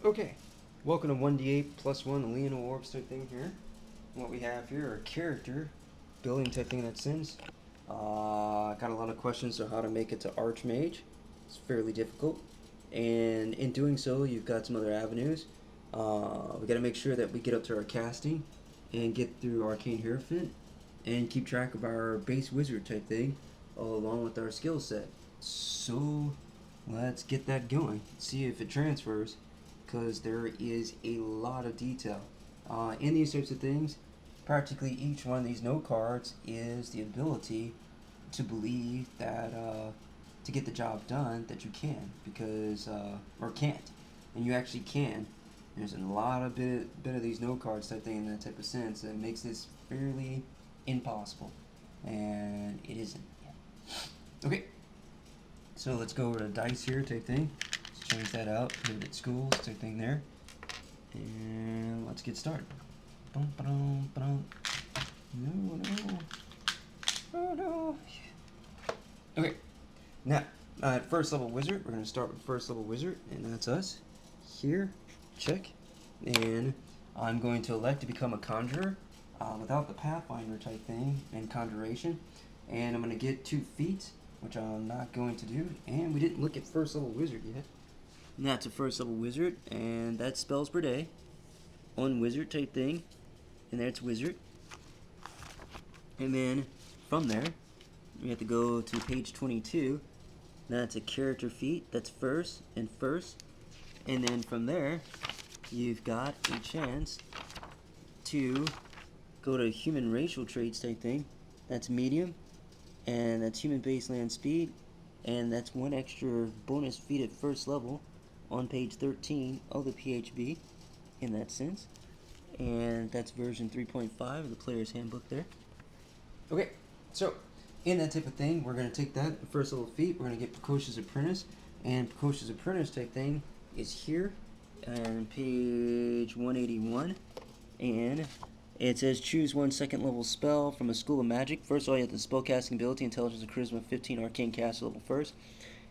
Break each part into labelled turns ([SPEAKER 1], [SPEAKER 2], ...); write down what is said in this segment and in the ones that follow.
[SPEAKER 1] Okay, welcome to 1d8 plus 1 Leon Orbs type thing here. What we have here are character building type thing in that sense. Got a lot of questions on how to make it to Archmage. It's fairly difficult. And in doing so, you've got some other avenues. We got to make sure that we get up to our casting and get through Arcane Hierophant and keep track of our base wizard type thing along with our skill set. So let's get that going. See if it transfers because there is a lot of detail. In these types of things, practically each one of these note cards is the ability to believe that to get the job done that you can because or can't, and you actually can. There's a lot of bit of these note cards type thing in that type of sense that makes this fairly impossible, and it isn't. Okay, so let's go over to dice here type thing. Let's change that out. Put it at schools type thing there, and let's get started. No, no. Oh no. Okay, now at first level wizard, we're going to start with first level wizard, and that's us. Here, check. And I'm going to elect to become a conjurer without the pathfinder type thing and conjuration. And I'm going to get 2 feet, which I'm not going to do. And we didn't look at first level wizard yet. And that's a first level wizard, and that's spells per day. On wizard type thing, and that's wizard. And then from there, we have to go to page 22. That's a character feat. That's first and first. And then from there, you've got a chance to go to human racial traits type thing. That's medium. And that's human base land speed. And that's 1 extra bonus feat at first level on page 13 of the PHB in that sense. And that's version 3.5 of the player's handbook there. Okay, so in that type of thing, we're going to take that first level feat. We're going to get Precocious Apprentice, and Precocious Apprentice type thing is here on page 181, and it says choose 1 second level spell from a school of magic. First of all, you have the spellcasting ability, intelligence, and charisma 15, arcane cast level first,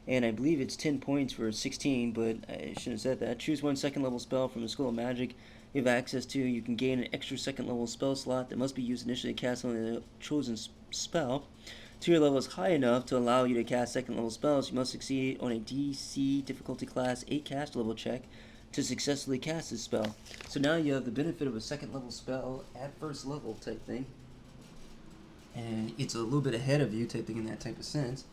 [SPEAKER 1] and I believe it's 10 points for 16, but I shouldn't have said that. Choose 1 second level spell from a school of magic you have access to. You can gain an extra second level spell slot that must be used initially to cast on the chosen spell. To your level is high enough to allow you to cast second level spells. You must succeed on a DC difficulty class 8 cast level check to successfully cast this spell. So now you have the benefit of a second level spell at first level type thing, and it's a little bit ahead of you type thing in that type of sense,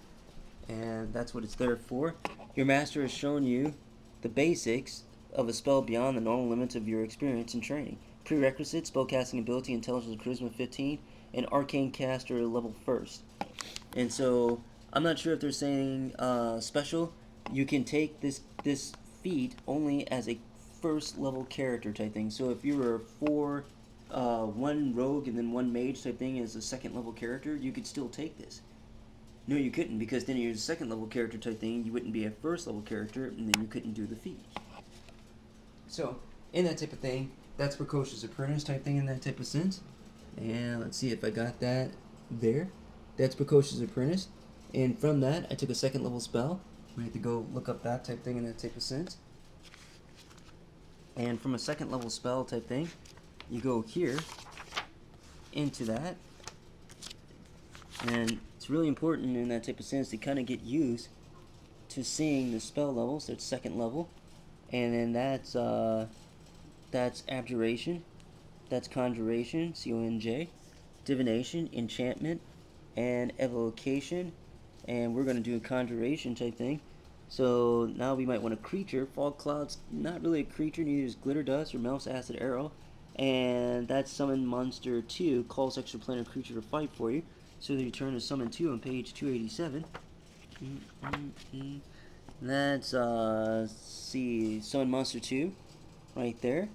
[SPEAKER 1] and that's what it's there for. Your master has shown you the basics of a spell beyond the normal limits of your experience and training. Prerequisite, spellcasting ability, intelligence, charisma 15, and arcane caster level first. And so I'm not sure if they're saying special. You can take this feat only as a first level character type thing. So if you were 1 rogue and then 1 mage type thing as a second level character, you could still take this. No, you couldn't, because then you're a second level character type thing. You wouldn't be a first level character, and then you couldn't do the feat. So in that type of thing, that's Precocious Apprentice type thing in that type of sense. And let's see if I got that there. That's Precocious Apprentice. And from that, I took a second level spell. We have to go look up that type thing in that type of sense. And from a second level spell type thing, you go here into that. And it's really important in that type of sense to kind of get used to seeing the spell levels. That's second level. And then that's Abjuration. That's Conjuration, C-O-N-J, Divination, Enchantment, and Evocation. And we're going to do a Conjuration type thing. So now we might want a creature. Fog Cloud's not really a creature, neither is Glitter Dust or Mouse Acid Arrow. And that's Summon Monster 2, calls extraplanar creature to fight for you. So you turn to Summon 2 on page 287. That's, see, Summon Monster 2, right there.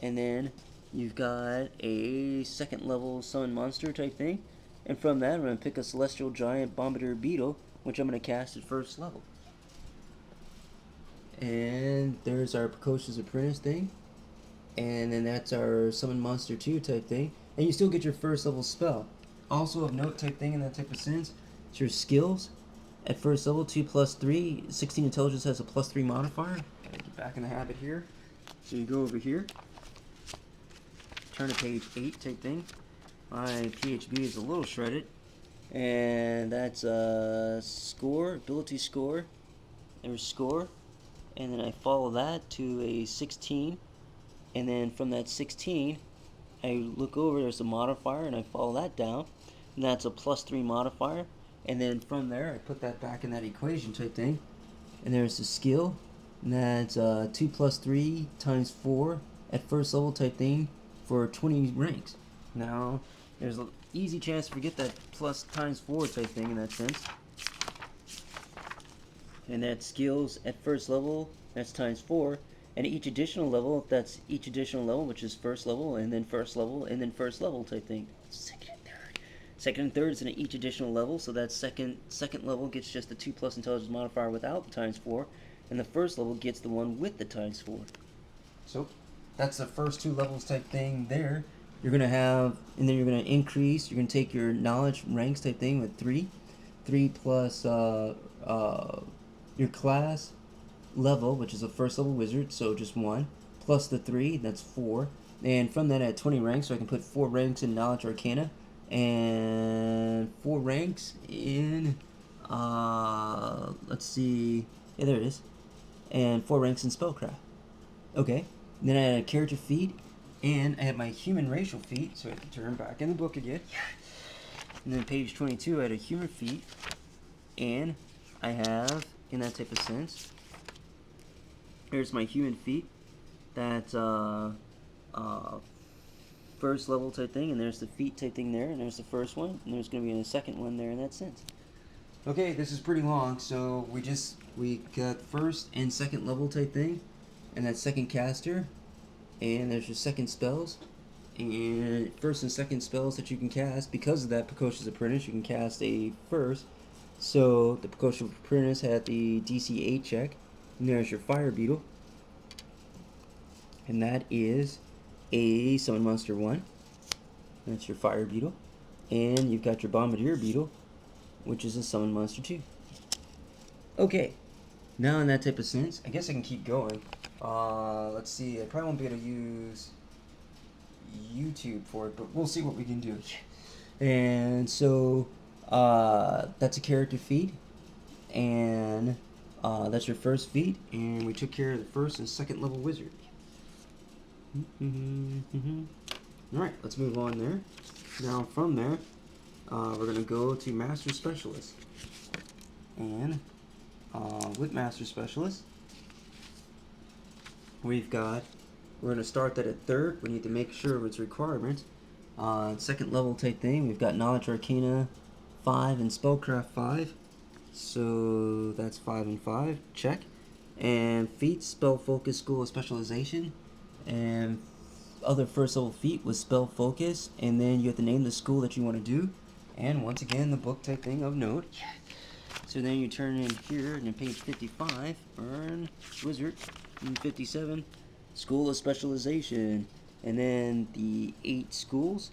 [SPEAKER 1] And then you've got a second level Summon Monster type thing. And from that, I'm going to pick a Celestial Giant Bombardier Beetle, which I'm going to cast at first level. And there's our Precocious Apprentice thing. And then that's our Summon Monster 2 type thing. And you still get your first level spell. Also of note type thing in that type of sense, it's your skills. At first level, 2 plus 3, 16 intelligence has a plus 3 modifier. Gotta get back in the habit here. So you go over here, turn to page 8 type thing. My PHB is a little shredded, and that's score, ability score. There's score, and then I follow that to a 16, and then from that 16, I look over, there's a modifier, and I follow that down, and that's a +3 modifier, and then from there, I put that back in that equation type thing, and there's the skill, and that's 2 + 3 × 4 at first level type thing for 20 ranks. Now, there's an easy chance to forget that plus × 4 type thing in that sense. And that's skills at first level, that's ×4. And each additional level, that's each additional level, which is first level, and then first level, and then first level type thing. Second and third. Second and third is in each additional level, so that second level gets just the 2 plus intelligence modifier without the ×4, and the first level gets the one with the ×4. So that's the first 2 levels type thing there. You're gonna have, and then you're gonna increase. You're gonna take your knowledge ranks type thing with 3 plus your class level, which is a first level wizard, so just 1, plus the 3, that's 4. And from that at 20 ranks, so I can put 4 ranks in knowledge arcana, and 4 ranks in let's see, yeah, there it is, and 4 ranks in spellcraft. Okay, and then I had a character feat, and I had my human racial feat, so I can turn back in the book again. And then page 22, I had a human feat, and I have, in that type of sense, here's my human feat. That's first level type thing, and there's the feat type thing there, and there's the first one, and there's going to be a second one there in that sense. Okay, this is pretty long, so we got first and second level type thing, and that second caster, and there's your second spells, and first and second spells that you can cast. Because of that Precocious Apprentice, you can cast a first. So the Precocious Apprentice had the DC 8 check, and there's your Fire Beetle, and that is a Summon Monster 1. That's your Fire Beetle, and you've got your Bombardier Beetle, which is a Summon Monster 2. Okay, now in that type of sense, I guess I can keep going. Let's see, I probably won't be able to use YouTube for it, but we'll see what we can do. And so, that's a character feat, and that's your first feat, and we took care of the first and second level wizard. Alright, let's move on there. Now from there, we're going to go to Master Specialist. And with Master Specialist, we're going to start that at third. We need to make sure of its requirements. Second level type thing, we've got Knowledge Arcana 5 and Spellcraft 5. So that's 5 and 5, check. And feats, Spell Focus, School of Specialization. And other first level feat was Spell Focus. And then you have to name the school that you want to do. And once again, the book type thing of note. So then you turn in here, and in page 55, earn Wizard. And 57, School of Specialization. And then the 8 schools.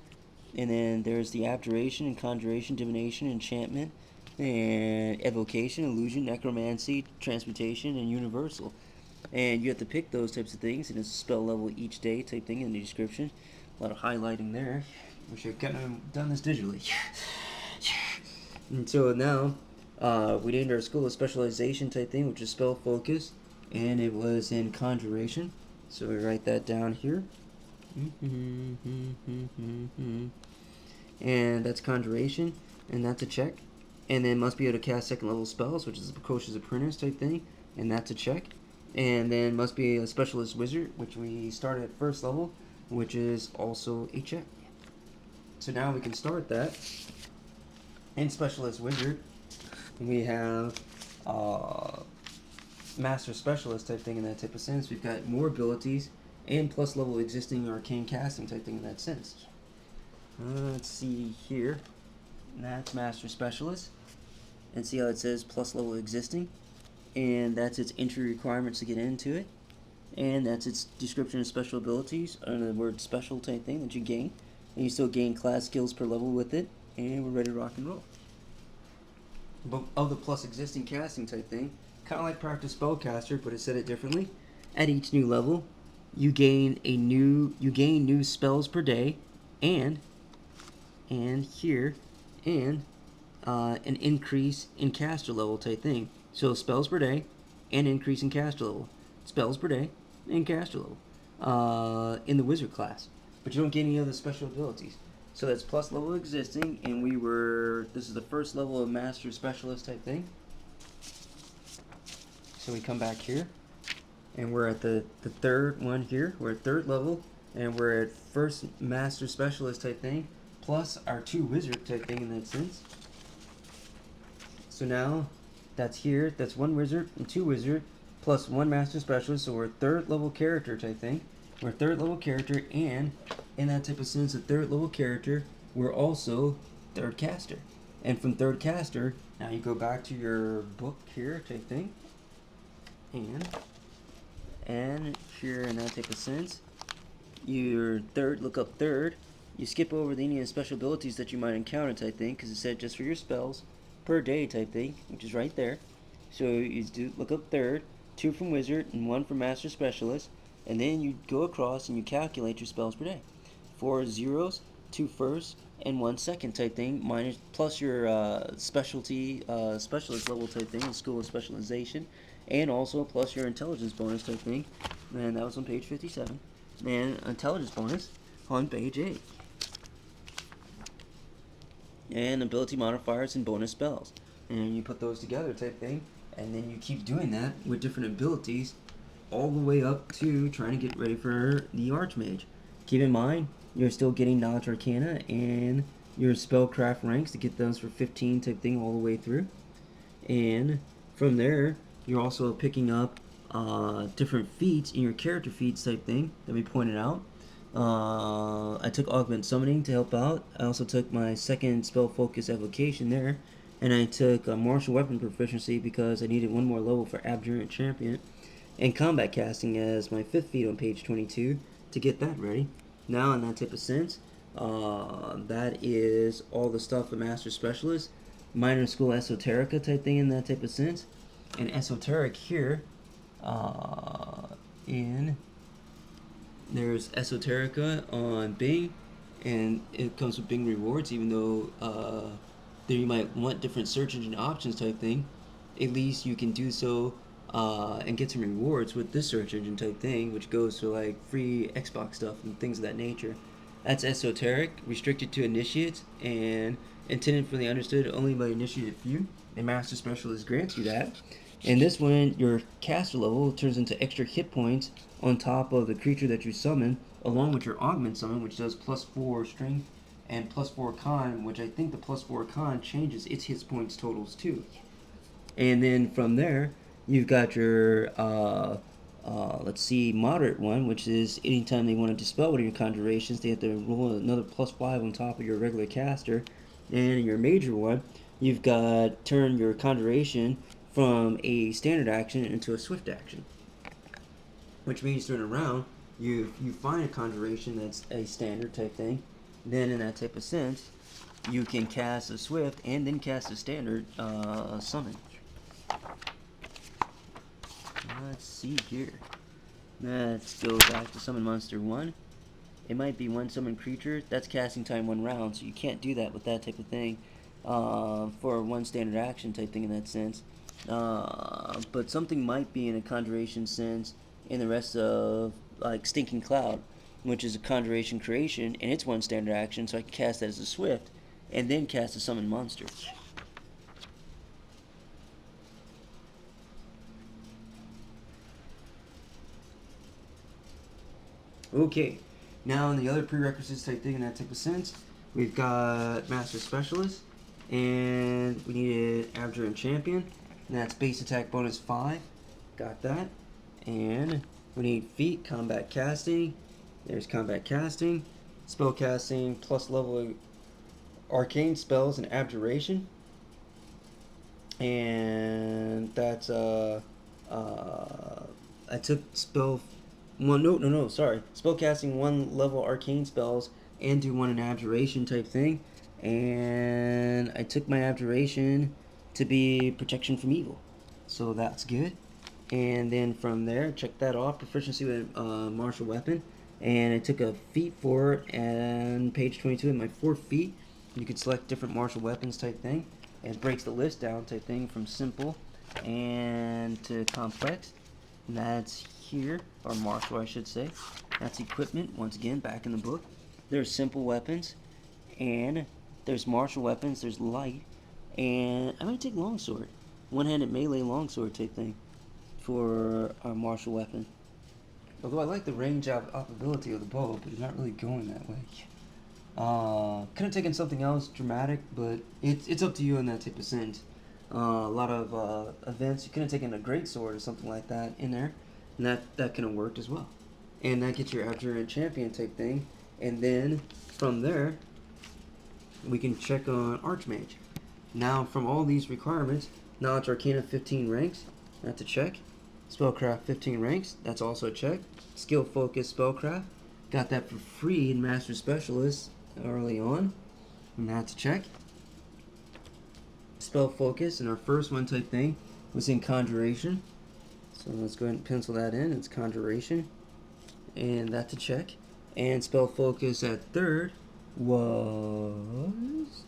[SPEAKER 1] And then there's the Abjuration and Conjuration, Divination, Enchantment, and Evocation, Illusion, Necromancy, Transmutation, and Universal. And you have to pick those types of things, and it's a spell level each day type thing in the description. A lot of highlighting there. Wish I'd done this digitally. And so now, we named our School of Specialization type thing, which is Spell Focus, and it was in Conjuration. So we write that down here. And that's Conjuration, and that's a check. And then must be able to cast second level spells, which is a Precocious Apprentice type thing, and that's a check. And then must be a Specialist Wizard, which we started at first level, which is also a check. So now we can start that. In Specialist Wizard, we have Master Specialist type thing in that type of sense. We've got more abilities and plus level existing arcane casting type thing in that sense. Let's see here. That's Master Specialist. And see how it says plus level existing. And that's its entry requirements to get into it. And that's its description of special abilities, under the word special type thing that you gain. And you still gain class skills per level with it. And we're ready to rock and roll. But of the plus existing casting type thing, kind of like Practice Spellcaster, but it said it differently. At each new level, you gain new spells per day, and here, and an increase in caster level type thing. So spells per day, and increase in caster level. Spells per day, and caster level. In the wizard class, but you don't get any other special abilities. So that's plus level existing, and this is the first level of master specialist type thing. So we come back here, and we're at the third one here. We're at third level, and we're at first master specialist type thing, plus our 2 wizard type thing in that sense. So now that's here, that's 1 wizard and 2 wizard, plus 1 master specialist, so we're a third level character type thing. We're a third level character, and in that type of sense, a third level character, we're also third caster. And from third caster, now you go back to your book here type thing, and here in that type of sense, your third, look up third, you skip over the any special abilities that you might encounter type thing, because it said just for your spells per day type thing, which is right there. So you do look up third, 2 from wizard and 1 from master specialist, and then you go across and you calculate your spells per day. 4 zeros, 2 first, and 1 second type thing, minus plus your specialty specialist level type thing in School of Specialization, and also plus your intelligence bonus type thing, and that was on page 57, and intelligence bonus on page 8, and ability modifiers and bonus spells, and you put those together type thing, and then you keep doing that with different abilities all the way up to trying to get ready for the Archmage. Keep in mind, you're still getting Knowledge Arcana and your Spellcraft ranks to get those for 15 type thing all the way through. And from there, you're also picking up different feats in your character feats type thing that we pointed out. I took Augment Summoning to help out. I also took my second Spell Focus Evocation there. And I took Martial Weapon Proficiency because I needed 1 more level for Abjurant Champion. And Combat Casting as my 5th feat on page 22 to get that ready. Now in that type of sense, that is all the stuff for Master Specialist. Minor School Esoterica type thing in that type of sense. And Esoteric here, there's Esoterica on Bing, and it comes with Bing rewards, even though there you might want different search engine options type thing. At least you can do so and get some rewards with this search engine type thing, which goes to like free Xbox stuff and things of that nature. That's Esoteric, restricted to initiates, and intended for the understood only by initiated few. A Master Specialist grants you that. And this one, your caster level turns into extra hit points on top of the creature that you summon, along with your Augment Summon, which does plus 4 strength and plus 4 con, which I think the plus 4 con changes its hit points totals too. And then from there, you've got your, let's see, moderate one, which is anytime they want to dispel one of your conjurations, they have to roll another plus 5 on top of your regular caster. And your major one, you've got turn your conjuration from a standard action into a swift action. Which means during a round, you find a conjuration that's a standard type thing, then in that type of sense, you can cast a swift and then cast a standard summon. Let's see here. Let's go back to Summon Monster 1. It might be 1 summon creature. That's casting time 1 round, so you can't do that with that type of thing for 1 standard action type thing in that sense. But something might be in a conjuration sense in the rest of like Stinking Cloud, which is a conjuration creation, and it's 1 standard action, so I can cast that as a swift and then cast a summon monster. Okay, now in the other prerequisites type thing in that type of sense, we've got Master Specialist, and we needed Abjuring Champion, and that's base attack bonus 5, got that, and we need feat, combat casting, there's combat casting, spell casting plus level arcane spells and abjuration, and that's I took spellcasting 1 level arcane spells and do 1 in abjuration type thing, and I took my abjuration to be protection from evil, so that's good. And then from there, check that off. Proficiency with martial weapon. And I took a feat for it, and page 22 in my 4th feat. You could select different martial weapons type thing. And it breaks the list down type thing from simple and to complex. And that's here, or martial I should say. That's equipment, once again, back in the book. There's simple weapons, and there's martial weapons, there's light, and I'm going to take longsword. One-handed melee longsword type thing for our martial weapon. Although I like the range operability of the bow, but it's not really going that way. Could have taken something else dramatic, but it's up to you in that type of sense. A lot of events, you could have taken a great sword or something like that in there, and that could have worked as well. And that gets your Abjurant Champion type thing, and then from there, we can check on Archmage. Now, from all these requirements, Knowledge Arcana 15 ranks, that's a check. Spellcraft 15 ranks, that's also a check. Skill Focus Spellcraft, got that for free in Master Specialist early on, and that's a check. Spell Focus, and our first one type thing was in Conjuration. So let's go ahead and pencil that in, it's Conjuration, and that's a check. And Spell Focus at 3rd was...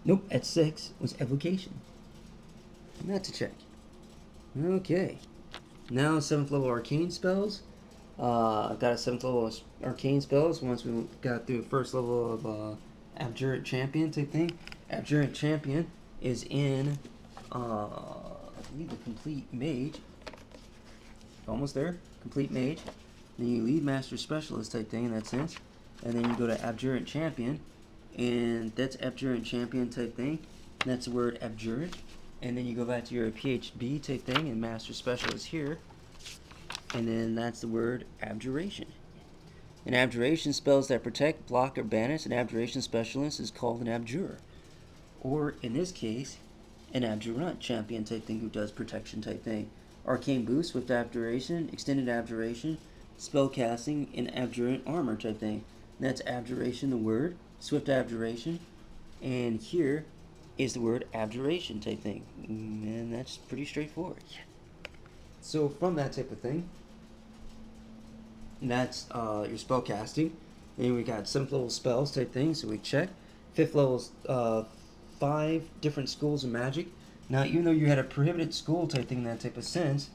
[SPEAKER 1] Nope, at 6 was Evocation. And that's a check. Okay. Now 7th level Arcane Spells. Got a 7th level Arcane Spells once we got through the first level of Abjurant Champion type thing. Abjurant Champion is in, I believe, the Complete Mage. Almost there. Complete Mage. Then you leave Master Specialist type thing in that sense. And then you go to Abjurant Champion. And that's Abjurant Champion type thing. And that's the word Abjurant. And then you go back to your PHB type thing and Master Specialist here. And then that's the word Abjuration. An Abjuration spells that protect, block, or banish an Abjuration Specialist is called an Abjurer. Or, in this case, an Abjurant Champion type thing who does protection type thing. Arcane Boost, Swift Abjuration, Extended Abjuration, Spellcasting, and Abjurant Armor type thing. And that's Abjuration, the word, Swift Abjuration, and here is the word Abjuration type thing. And that's pretty straightforward. So from that type of thing, that's your spellcasting. And we got 7th level spells type thing, so we check. 5th level, 5 different schools of magic. Now, even though you had a prohibited school type thing in that type of sense,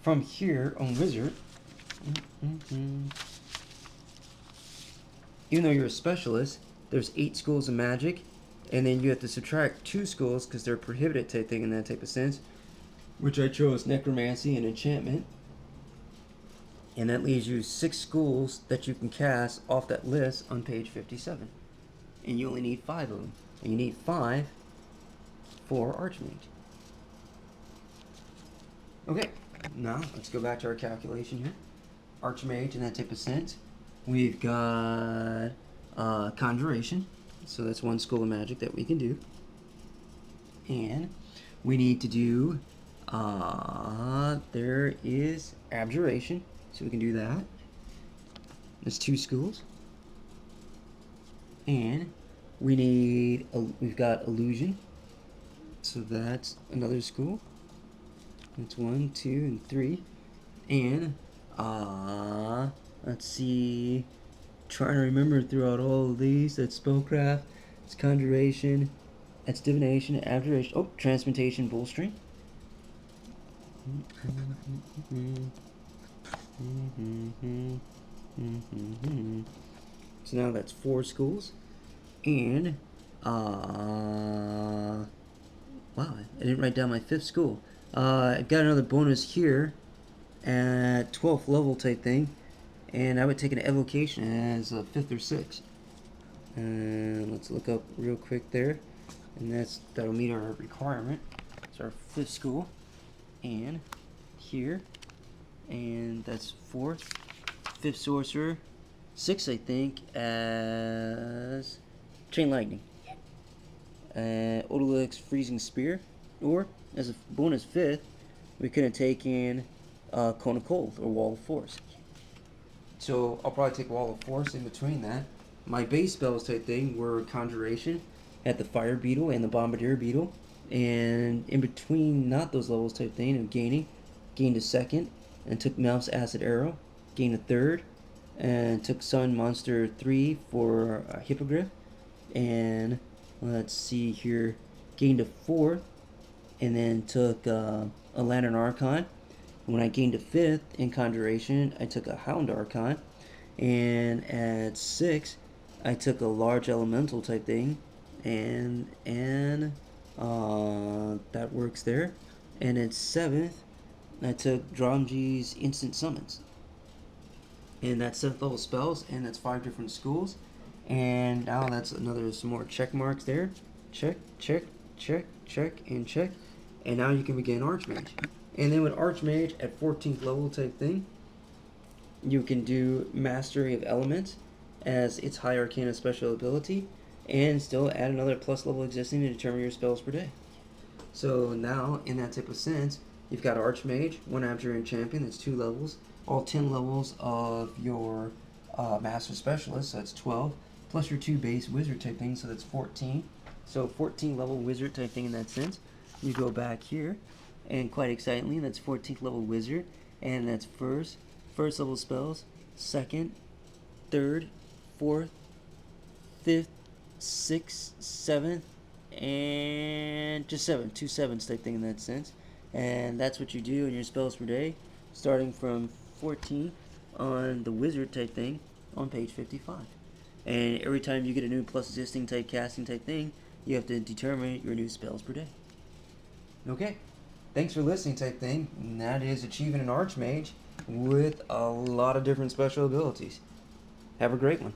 [SPEAKER 1] from here on Wizard, even though you're a specialist, there's 8 schools of magic, and then you have to subtract 2 schools because they're prohibited type thing in that type of sense, which I chose Necromancy and Enchantment. And that leaves you 6 schools that you can cast off that list on page 57. And you only need 5 of them. And you need 5 for Archmage. Okay, now let's go back to our calculation here. Archmage in that type of sense. We've got Conjuration. So that's 1 school of magic that we can do. And we need to do, there is Abjuration. So we can do that. There's 2 schools. And we need, we've got Illusion. So that's another school. That's 1, 2, and 3. And, let's see, trying to remember throughout all of these, that's Spellcraft, it's Conjuration, that's Divination, Abjuration, oh, Transmutation, Bolstering. So now that's 4 schools. And, wow, I didn't write down my 5th school. I've got another bonus here at 12th level type thing. And I would take an Evocation as a 5th or 6th. And let's look up real quick there. And that'll meet our requirement. It's our 5th school. And here. And that's 4th. 5th Sorcerer. 6th, I think, as Chain Lightning. Odalix Freezing Spear. Or, as a bonus 5th, we could have taken Cone of Cold or Wall of Force. So I'll probably take Wall of Force in between that. My base spells type thing were Conjuration, had the Fire Beetle and the Bombardier Beetle. And in between, not those levels type thing of gaining, gained a second, and took Mouse Acid Arrow, gained a third, and took Sun Monster 3 for a Hippogriff, and let's see here, gained a fourth, and then took a Lantern Archon. When I gained a fifth in Conjuration, I took a Hound Archon, and at 6, I took a large elemental type thing, and that works there. And at 7th, I took Dromji's Instant Summons, and that's 7th level spells, and that's 5 different schools. And now that's some more check marks there. Check, check, check, check, and check. And now you can begin Archmage. And then with Archmage at 14th level type thing, you can do Mastery of Elements as its High Arcana special ability, and still add another plus level existing to determine your spells per day. So now, in that type of sense, you've got Archmage, 1 Abjuration Champion, that's 2 levels, all 10 levels of your Master Specialist, so that's 12, plus your 2 base Wizard type things, so that's 14. So 14 level Wizard type thing in that sense. You go back here, and quite excitingly, that's 14th level Wizard, and that's first level spells, 2nd, 3rd, 4th, 5th, 6th, 7th, and just 7, 2 sevens type thing in that sense. And that's what you do in your spells per day, starting from 14 on the Wizard type thing on page 55. And every time you get a new plus existing type casting type thing, you have to determine your new spells per day. Okay, thanks for listening type thing, and that is achieving an Archmage with a lot of different special abilities. Have a great one.